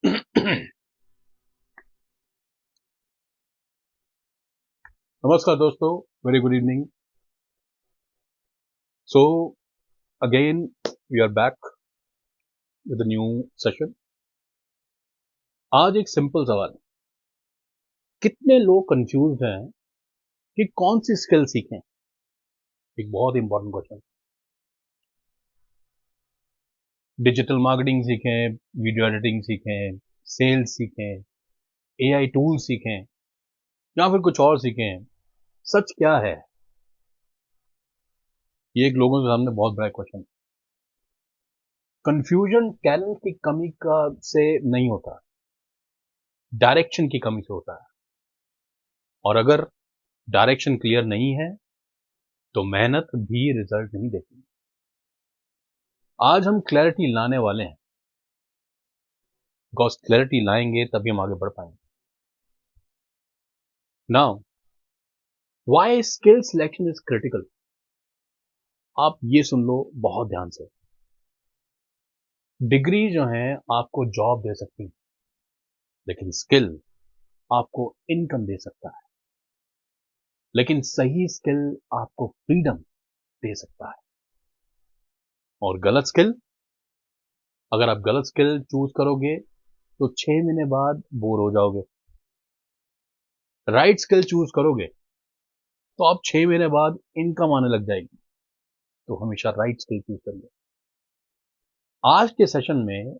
नमस्कार दोस्तों, very good evening. So again we are back with new session. आज एक सिंपल सवाल है, कितने लोग कंफ्यूज हैं कि कौन सी स्किल सीखें? एक बहुत इंपॉर्टेंट क्वेश्चन। डिजिटल मार्केटिंग सीखें, वीडियो एडिटिंग सीखें, सेल्स सीखें, एआई टूल सीखें या फिर कुछ और सीखें? सच क्या है? ये एक लोगों के सामने बहुत बड़ा क्वेश्चन। कंफ्यूजन टैलेंट की कमी का से नहीं होता, डायरेक्शन की कमी से होता है। और अगर डायरेक्शन क्लियर नहीं है तो मेहनत भी रिजल्ट नहीं देती। आज हम क्लैरिटी लाने वाले हैं, बिकॉज क्लैरिटी लाएंगे तभी हम आगे बढ़ पाएंगे। Now, why skill selection is critical? आप ये सुन लो बहुत ध्यान से। डिग्री जो है आपको जॉब दे सकती है, लेकिन स्किल आपको इनकम दे सकता है। लेकिन सही स्किल आपको फ्रीडम दे सकता है। और गलत स्किल, अगर आप गलत स्किल चूज करोगे तो 6 महीने बाद बोर हो जाओगे। राइट स्किल चूज करोगे तो आप 6 महीने बाद इनकम आने लग जाएगी। तो हमेशा राइट स्किल चूज करिए। आज के सेशन में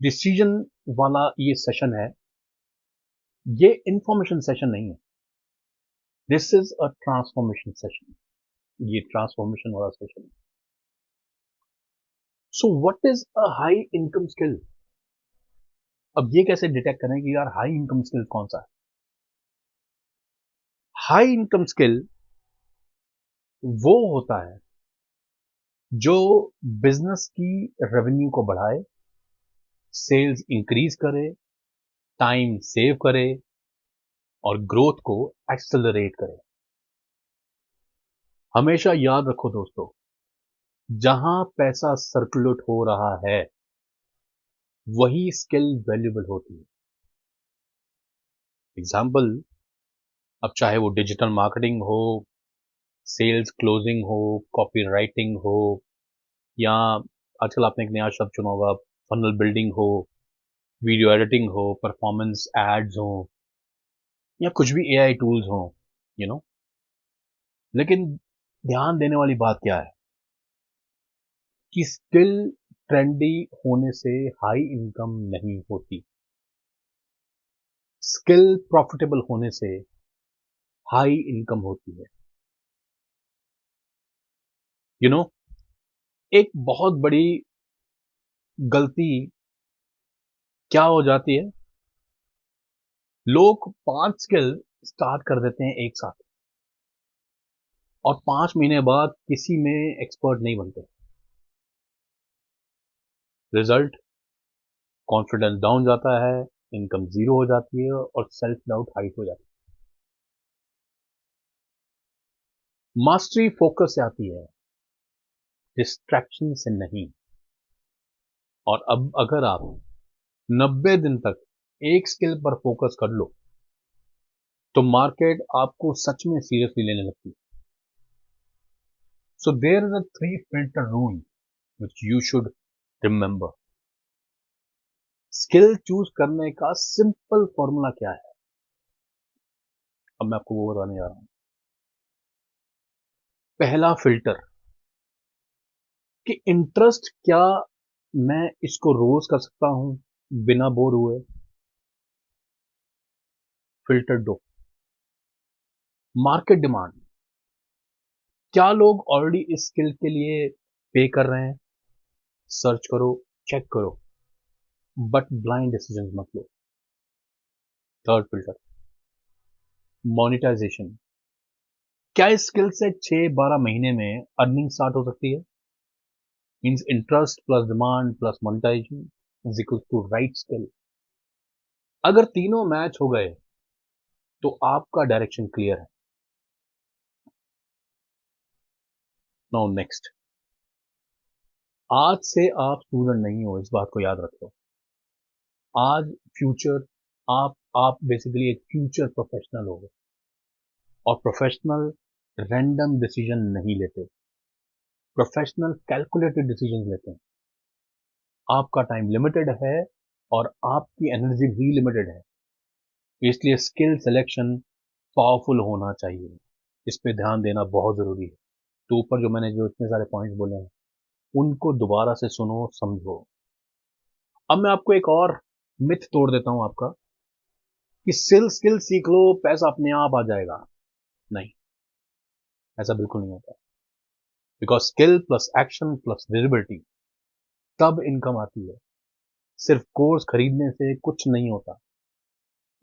डिसीजन वाला ये सेशन है। ये इंफॉर्मेशन सेशन नहीं है, this is a transformation session. ये ट्रांसफॉर्मेशन वाला सेशन है। So what is a high income skill? अब ये कैसे डिटेक्ट करें कि यार हाई इनकम स्किल कौन सा है? हाई इनकम स्किल वो होता है जो बिजनेस की रेवेन्यू को बढ़ाए, सेल्स इंक्रीज करे, टाइम सेव करे और ग्रोथ को एक्सेलरेट करे। हमेशा याद रखो दोस्तों, जहां पैसा सर्कुलेट हो रहा है वही स्किल वैल्यूबल होती है। एग्जाम्पल, अब चाहे वो डिजिटल मार्केटिंग हो, सेल्स क्लोजिंग हो, कॉपी राइटिंग हो, या आजकल आपने एक नया शब्द चुना होगा, फनल बिल्डिंग हो, वीडियो एडिटिंग हो, परफॉर्मेंस एड्स हो, या कुछ भी एआई टूल्स हो, यू नो। लेकिन ध्यान देने वाली बात क्या है कि स्किल ट्रेंडी होने से हाई इनकम नहीं होती, स्किल प्रॉफिटेबल होने से हाई इनकम होती है। यू नो, एक बहुत बड़ी गलती क्या हो जाती है, लोग 5 स्किल स्टार्ट कर देते हैं एक साथ और 5 महीने बाद किसी में एक्सपर्ट नहीं बनते। रिजल्ट, कॉन्फिडेंस डाउन जाता है, इनकम जीरो हो जाती है और सेल्फ डाउट हाई हो जाती है। मास्टरी फोकस से आती है, डिस्ट्रैक्शन से नहीं। और अब अगर आप 90 दिन तक एक स्किल पर फोकस कर लो तो मार्केट आपको सच में सीरियसली लेने लगती है। So there is a 3 filter rule which you should remember. Skill choose करने का सिंपल फॉर्मूला क्या है, अब मैं आपको वो बताने जा रहा हूं। पहला फिल्टर कि इंटरेस्ट क्या मैं इसको रोज कर सकता हूं बिना बोर हुए। फिल्टर 2, मार्केट डिमांड, क्या लोग ऑलरेडी इस स्किल के लिए पे कर रहे हैं। सर्च करो, चेक करो, बट ब्लाइंड डिसीजन मत लो। थर्ड फिल्टर, मोनिटाइजेशन, क्या इस स्किल से 6-12 महीने में अर्निंग स्टार्ट हो सकती है? Means interest plus demand plus monetisation is equal to right skill. अगर तीनों मैच हो गए तो आपका डायरेक्शन क्लियर है। नाउ नेक्स्ट, आज से आप स्टूडेंट नहीं हो, इस बात को याद रखो। आज फ्यूचर आप बेसिकली एक फ्यूचर प्रोफेशनल हो गए, और प्रोफेशनल रैंडम डिसीजन नहीं लेते, प्रोफेशनल कैलकुलेटेड डिसीजन लेते हैं। आपका टाइम लिमिटेड है और आपकी एनर्जी भी लिमिटेड है, इसलिए स्किल सिलेक्शन पावरफुल होना चाहिए। इस पे ध्यान देना बहुत ज़रूरी है। तो ऊपर जो मैंने जो इतने सारे पॉइंट्स बोले हैं, उनको दोबारा से सुनो, समझो। अब मैं आपको एक और मिथ तोड़ देता हूं आपका, कि स्किल सीख लो, पैसा अपने आप आ जाएगा। नहीं, ऐसा बिल्कुल नहीं होता। Because skill plus action plus visibility, तब इनकम आती है। सिर्फ कोर्स खरीदने से कुछ नहीं होता,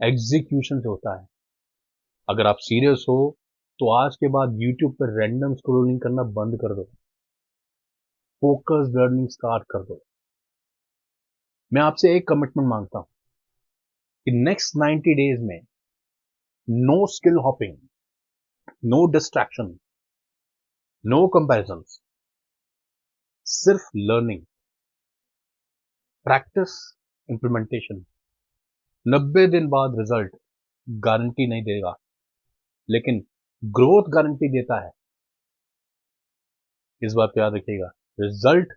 एग्जीक्यूशन से होता है। अगर आप सीरियस हो तो आज के बाद यूट्यूब पर रैंडम स्क्रोलिंग करना बंद कर दो, फोकस लर्निंग स्टार्ट कर दो। मैं आपसे एक कमिटमेंट मांगता हूं कि नेक्स्ट 90 डेज में no skill hopping, no distraction, no comparison, सिर्फ लर्निंग, प्रैक्टिस, इंप्लीमेंटेशन। 90 दिन बाद रिजल्ट गारंटी नहीं देगा, लेकिन ग्रोथ गारंटी देता है। इस बात को याद रखिएगा, रिजल्ट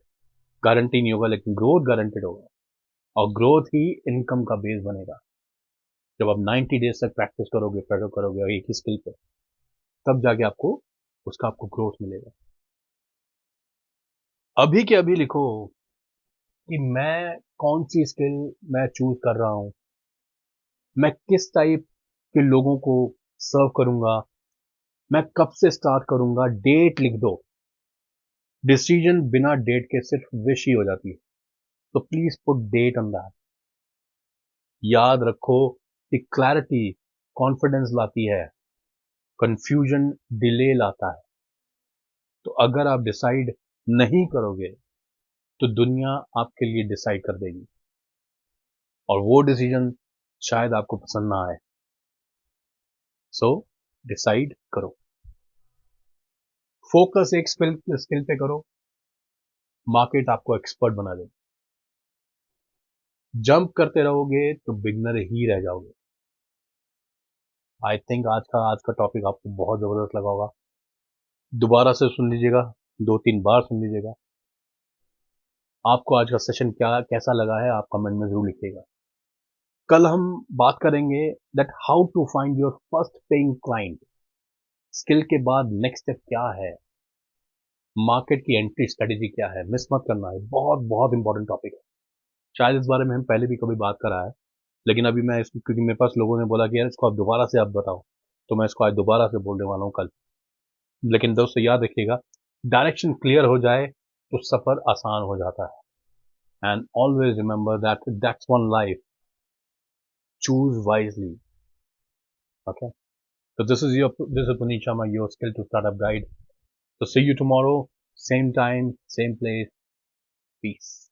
गारंटी नहीं होगा, लेकिन ग्रोथ गारंटेड होगा, और ग्रोथ ही इनकम का बेस बनेगा। जब आप 90 डेज तक प्रैक्टिस करोगे, प्रैक्टिस करोगे एक ही स्किल पे, तब जाके आपको ग्रोथ मिलेगा। अभी के अभी लिखो कि मैं कौन सी स्किल मैं चूज कर रहा हूं, मैं किस टाइप के लोगों को सर्व करूंगा, मैं कब से स्टार्ट करूंगा। डेट लिख दो। डिसीजन बिना डेट के सिर्फ विश ही हो जाती है, तो please put date on that. याद रखो कि क्लैरिटी कॉन्फिडेंस लाती है, कंफ्यूजन डिले लाता है। तो अगर आप डिसाइड नहीं करोगे तो दुनिया आपके लिए डिसाइड कर देगी, और वो डिसीजन शायद आपको पसंद ना आए। सो डिसाइड करो, फोकस एक स्किल पे करो, मार्केट आपको एक्सपर्ट बना देगी। जंप करते रहोगे तो बिगनर ही रह जाओगे। आई थिंक आज का टॉपिक आपको बहुत जबरदस्त लगा होगा। दोबारा से सुन लीजिएगा, 2-3 बार सुन लीजिएगा। आपको आज का सेशन कैसा लगा है, आप कमेंट में जरूर लिखिएगा। कल हम बात करेंगे that how to find your first paying client. Skill के बाद नेक्स्ट स्टेप क्या है, मार्केट की एंट्री स्ट्रेटेजी क्या है, मिस मत करना है। बहुत बहुत इंपॉर्टेंट टॉपिक है। शायद इस बारे में हम पहले भी कभी बात करा है, लेकिन अभी मैं इसको, क्योंकि मेरे पास लोगों ने बोला कि यार इसको आप दोबारा से आप बताओ, तो मैं इसको आज दोबारा से बोलने वाला हूँ कल। लेकिन दोस्तों याद रखिएगा, डायरेक्शन क्लियर हो जाए तो सफर आसान हो जाता है। And always remember that's one life, choose wisely. Okay, so this is Puneet Sharma, your skill to startup guide. So see you tomorrow, same time, same place. Peace.